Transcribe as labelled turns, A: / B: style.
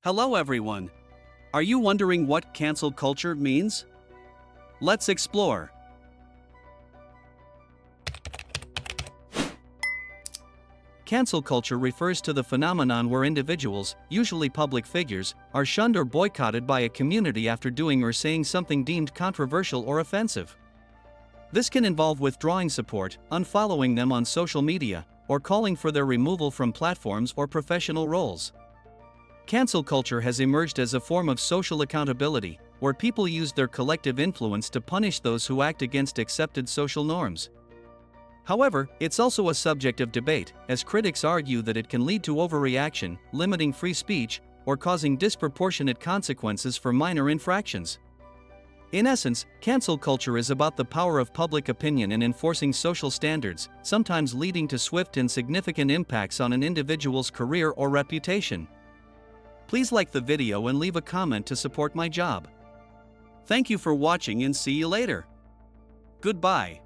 A: Hello everyone. Are you wondering what cancel culture means? Let's explore. Cancel culture refers to the phenomenon where individuals, usually public figures, are shunned or boycotted by a community after doing or saying something deemed controversial or offensive. This can involve withdrawing support, unfollowing them on social media, or calling for their removal from platforms or professional roles. Cancel culture has emerged as a form of social accountability, where people use their collective influence to punish those who act against accepted social norms. However, it's also a subject of debate, as critics argue that it can lead to overreaction, limiting free speech, or causing disproportionate consequences for minor infractions. In essence, cancel culture is about the power of public opinion in enforcing social standards, sometimes leading to swift and significant impacts on an individual's career or reputation. Please like the video and leave a comment to support my job. Thank you for watching and see you later. Goodbye.